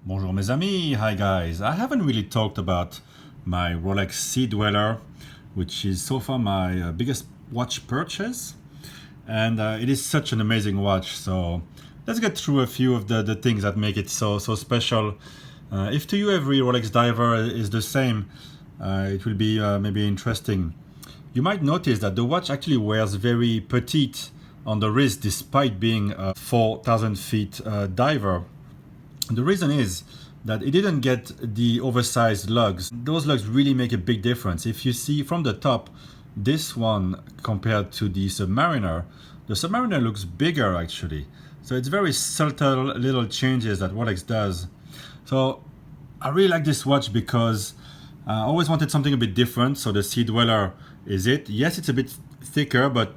Bonjour mes amis, hi guys. I haven't really talked about my Rolex Sea-Dweller, which is so far my biggest watch purchase. And it is such an amazing watch, so let's get through a few of the things that make it so special. If to you every Rolex diver is the same, it will be maybe interesting. You might notice that the watch actually wears very petite on the wrist despite being a 4,000 feet diver. The reason is that it didn't get the oversized lugs. Those lugs really make a big difference. If you see from the top, this one compared to the Submariner looks bigger actually. So it's very subtle little changes that Rolex does. So I really like this watch because I always wanted something a bit different. So the Sea-Dweller is it. Yes, it's a bit thicker, but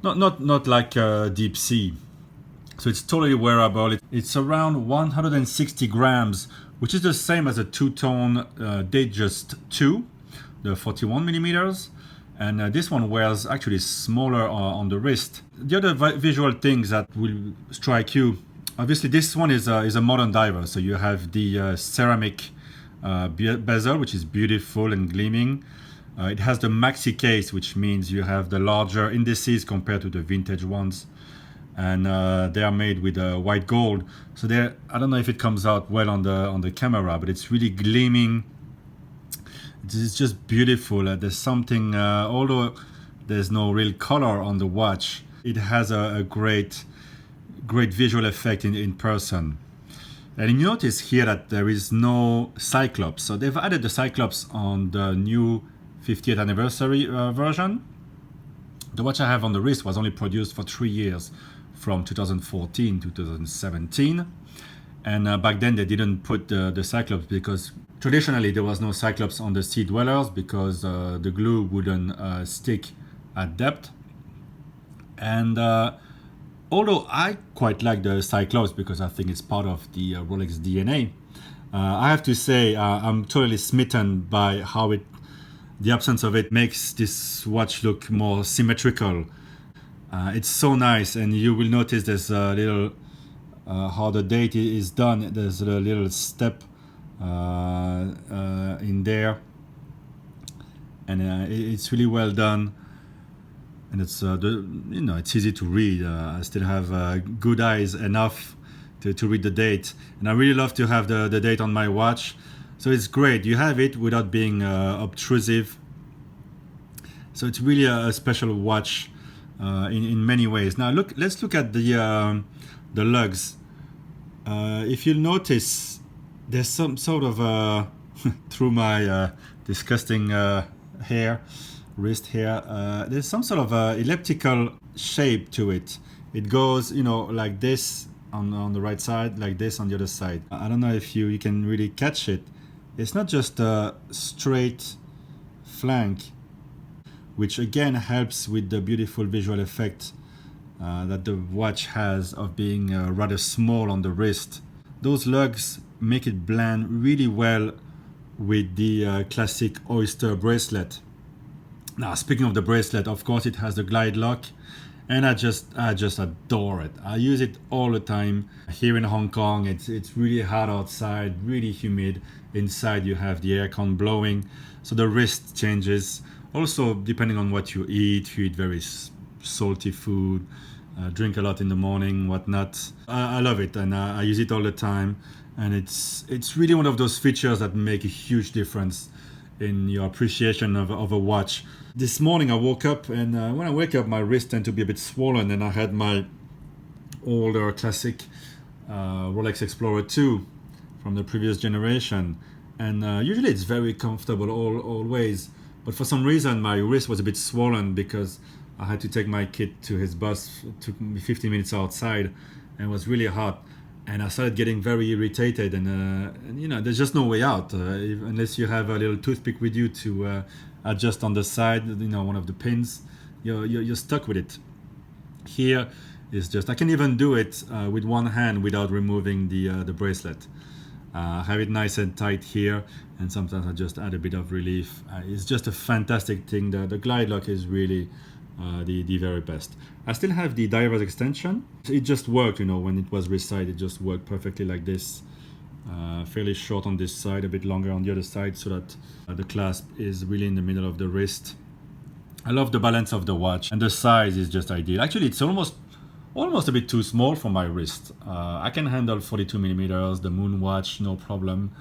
not like deep sea. So it's totally wearable. It's around 160 grams, which is the same as a two-tone Datejust 2, the 41 millimeters. And this one wears actually smaller on the wrist. The other visual things that will strike you, obviously this one is a modern diver. So you have the ceramic bezel, which is beautiful and gleaming. It has the maxi case, which means you have the larger indices compared to the vintage ones. And they are made with white gold. So I don't know if it comes out well on the camera, but it's really gleaming. It's just beautiful. There's something, although there's no real color on the watch, it has a great visual effect in person. And you notice here that there is no Cyclops. So they've added the Cyclops on the new 50th anniversary version. The watch I have on the wrist was only produced for 3 years, from 2014 to 2017. And back then they didn't put the Cyclops because traditionally there was no Cyclops on the Sea-Dwellers because the glue wouldn't stick at depth. And although I quite like the Cyclops because I think it's part of the Rolex DNA, I have to say I'm totally smitten by how the absence of it makes this watch look more symmetrical. It's so nice, and you will notice there's a little how the date is done. There's a little step in there, and it's really well done. And it's it's easy to read. I still have good eyes enough to read the date, and I really love to have the date on my watch. So it's great. You have it without being obtrusive. So it's really a special watch. In many ways. Now let's look at the lugs. If you'll notice, there's some sort of through my disgusting wrist hair, there's some sort of elliptical shape to it. It goes, like this on the right side, like this on the other side. I don't know if you can really catch it. It's not just a straight flank, which again helps with the beautiful visual effect that the watch has of being rather small on the wrist. Those lugs make it blend really well with the classic oyster bracelet. Now, speaking of the bracelet, of course it has the glide lock, and I just adore it. I use it all the time. Here in Hong Kong, it's really hot outside, really humid. Inside you have the aircon blowing, so the wrist changes. Also, depending on what you eat, if you eat very salty food, drink a lot in the morning, whatnot. I love it, and I use it all the time. And it's really one of those features that make a huge difference in your appreciation of a watch. This morning I woke up, and when I wake up, my wrist tend to be a bit swollen, and I had my older classic Rolex Explorer 2 from the previous generation. And usually it's very comfortable always. But for some reason, my wrist was a bit swollen because I had to take my kid to his bus. It took me 15 minutes outside, and it was really hot. And I started getting very irritated, and there's just no way out unless you have a little toothpick with you to adjust on the side, one of the pins. You're stuck with it. Here is just, I can even do it with one hand without removing the bracelet. Have it nice and tight here, and sometimes I just add a bit of relief. It's just a fantastic thing. The glide lock is really the very best. I still have the diver's extension. It just worked, when it was reside, it just worked perfectly like this. fairly short on this side, a bit longer on the other side, so that the clasp is really in the middle of the wrist. I love the balance of the watch, and the size is just ideal. Actually, it's almost a bit too small for my wrist. I can handle 42 millimeters, the moon watch, no problem,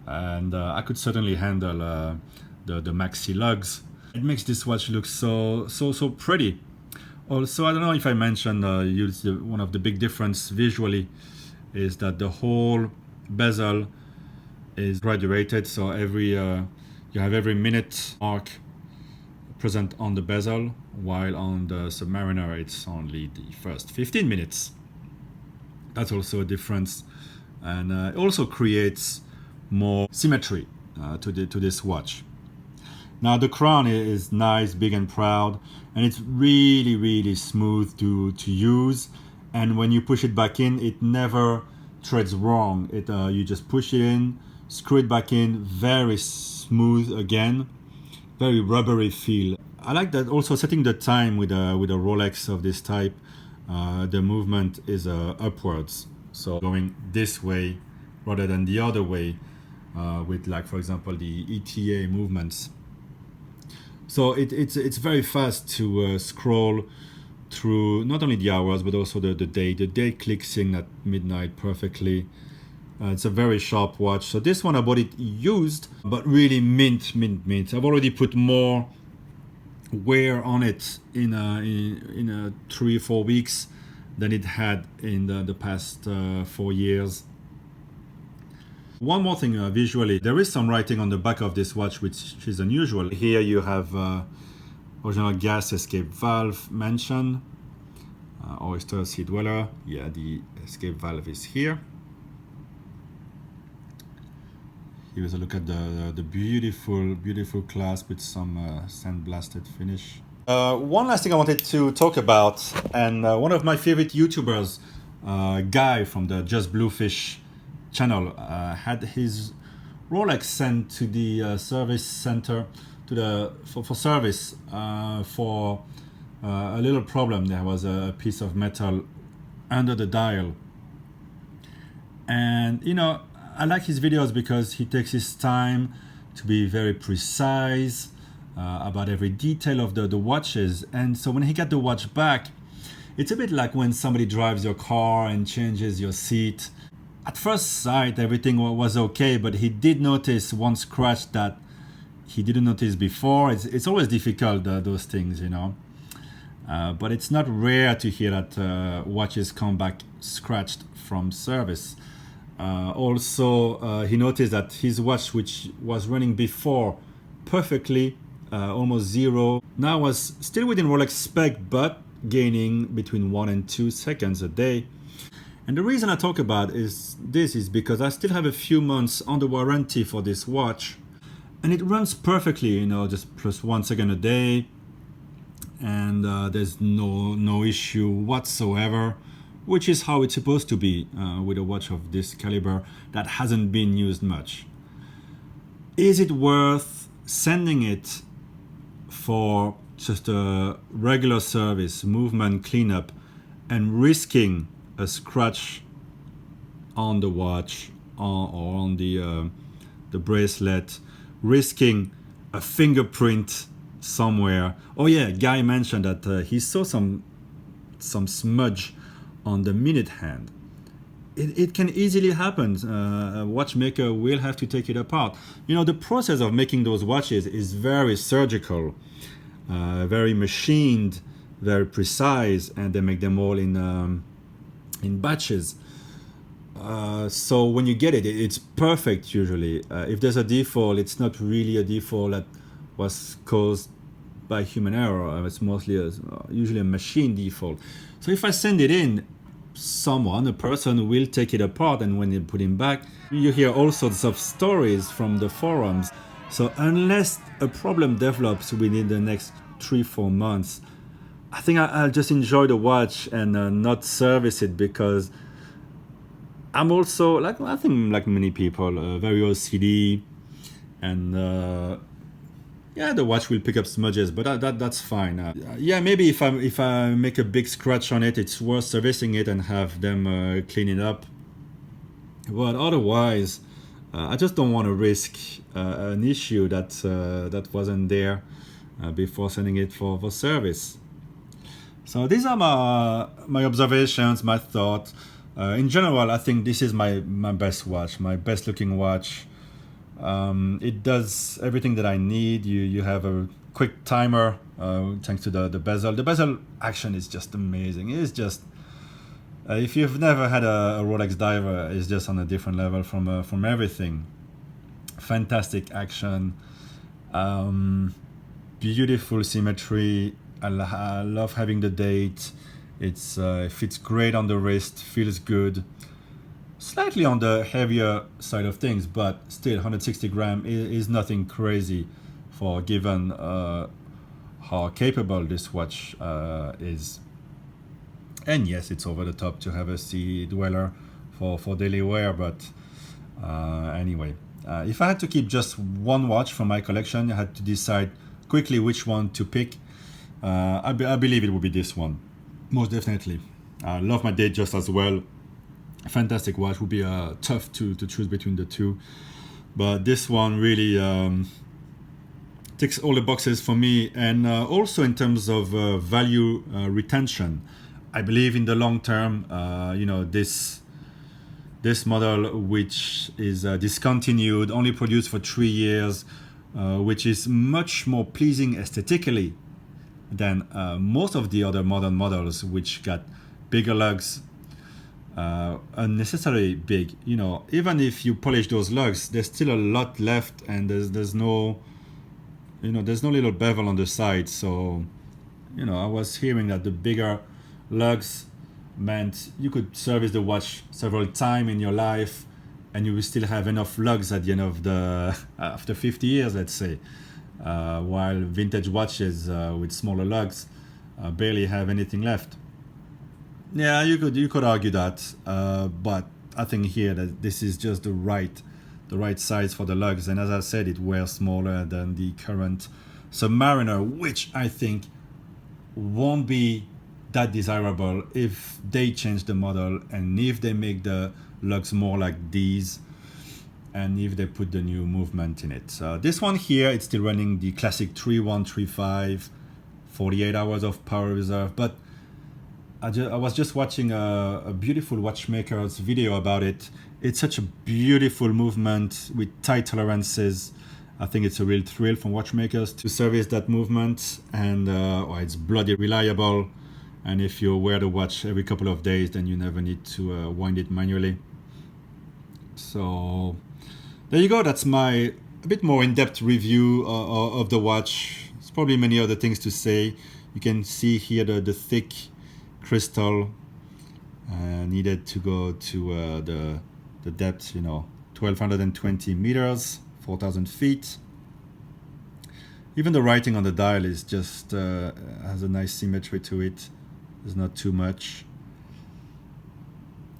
and I could certainly handle the maxi lugs. It makes this watch look so pretty. Also, I don't know if I mentioned one of the big difference visually is that the whole bezel is graduated, so you have every minute mark present on the bezel, while on the Submariner it's only the first 15 minutes. That's also a difference, and it also creates more symmetry to this watch. Now the crown is nice, big and proud, and it's really smooth to use, and when you push it back in, it never threads wrong. You just push it in, screw it back in, very smooth again, very rubbery feel. I like that also setting the time with a Rolex of this type. The movement is upwards, so going this way rather than the other way with, like, for example, the ETA movements. So it's very fast to scroll through not only the hours but also the day. The day clicks in at midnight perfectly. It's a very sharp watch. So this one I bought it used, but really mint. I've already put more wear on it in 3-4 weeks than it had in the past 4 years. One more thing visually, there is some writing on the back of this watch which is unusual. Here you have original gas escape valve mentioned, Rolex Sea-Dweller. Yeah, the escape valve is here. Here's a look at the beautiful clasp with some sandblasted finish. One last thing I wanted to talk about, and one of my favorite YouTubers, Guy from the Just Bluefish channel, had his Rolex sent to the service center for service for a little problem. There was a piece of metal under the dial, and I like his videos because he takes his time to be very precise about every detail of the watches. And so when he got the watch back, it's a bit like when somebody drives your car and changes your seat. At first sight, everything was okay, but he did notice one scratch that he didn't notice before. It's always difficult, those things, but it's not rare to hear that watches come back scratched from service. Also, he noticed that his watch, which was running before perfectly, almost zero, now was still within Rolex spec, but gaining between 1 and 2 seconds a day. And the reason I talk about is because I still have a few months on the warranty for this watch, and it runs perfectly, just plus 1 second a day, and there's no issue whatsoever, which is how it's supposed to be with a watch of this caliber that hasn't been used much. Is it worth sending it for just a regular service, movement cleanup, and risking a scratch on the watch or on the bracelet, risking a fingerprint somewhere? Oh yeah, Guy mentioned that he saw some smudge on the minute hand. It can easily happen. A watchmaker will have to take it apart. The process of making those watches is very surgical, very machined, very precise, and they make them all in batches. So when you get it, it's perfect usually. If there's a default, it's not really a default that was caused by human error. It's mostly usually a machine default. So if I send it in, a person will take it apart, and when they put it back, you hear all sorts of stories from the forums. So unless a problem develops within the next 3-4 months, I think I'll just enjoy the watch and not service it, because I'm also, I think like many people, very OCD, and the watch will pick up smudges, but that's fine. Maybe if I make a big scratch on it, it's worth servicing it and have them clean it up. But otherwise, I just don't want to risk an issue that wasn't there before sending it for service. So these are my observations, my thoughts. In general, I think this is my best watch, my best looking watch. It does everything that I need. You have a quick timer thanks to the bezel. The bezel action is just amazing. It's just if you've never had a Rolex diver, it's just on a different level from everything. Fantastic action, beautiful symmetry. I love having the date. It fits great on the wrist, feels good. Slightly on the heavier side of things, but still 160 gram is nothing crazy for given how capable this watch is. And yes, it's over the top to have a Sea-Dweller for daily wear, but anyway. If I had to keep just one watch from my collection, I had to decide quickly which one to pick. I believe it would be this one, most definitely. I love my date just as well. Fantastic watch. Would be tough to choose between the two, but this one really ticks all the boxes for me. And also in terms of value retention, I believe in the long term, this model, which is discontinued, only produced for 3 years, which is much more pleasing aesthetically than most of the other modern models, which got bigger lugs, unnecessarily big. Even if you polish those lugs, there's still a lot left, and there's no little bevel on the side. So, I was hearing that the bigger lugs meant you could service the watch several times in your life, and you will still have enough lugs at the end of after 50 years, let's say. While vintage watches with smaller lugs barely have anything left. Yeah, you could argue that, but I think here that this is just the right size for the lugs. And as I said, it wears smaller than the current Submariner, which I think won't be that desirable if they change the model and if they make the lugs more like these, and if they put the new movement in it. This one here, it's still running the classic 3135, 48 hours of power reserve, but I was just watching a beautiful watchmaker's video about it. It's such a beautiful movement with tight tolerances. I think it's a real thrill for watchmakers to service that movement, and it's bloody reliable. And if you wear the watch every couple of days, then you never need to wind it manually. So there you go. That's my a bit more in-depth review of the watch. There's probably many other things to say. You can see here the thick crystal needed to go to the depth, 1220 meters, 4,000 feet. Even the writing on the dial is just has a nice symmetry to it. There's not too much.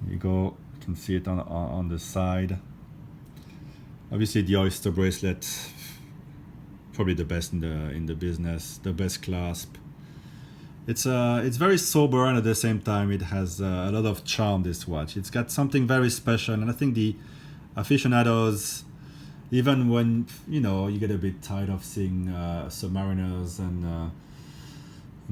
There you go. You can see it on the side. Obviously, the oyster bracelet, probably the best in the business. The best clasp. It's very sober, and at the same time, it has a lot of charm. This watch. It's got something very special, and I think the aficionados, even when you get a bit tired of seeing submariners and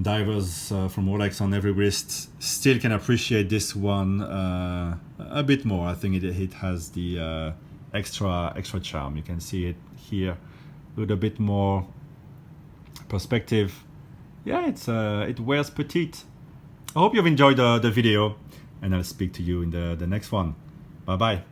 divers from Rolex on every wrist, still can appreciate this one a bit more. I think it has the extra charm. You can see it here with a bit more perspective. Yeah, it wears petite. I hope you've enjoyed the video, and I'll speak to you in the next one. Bye bye.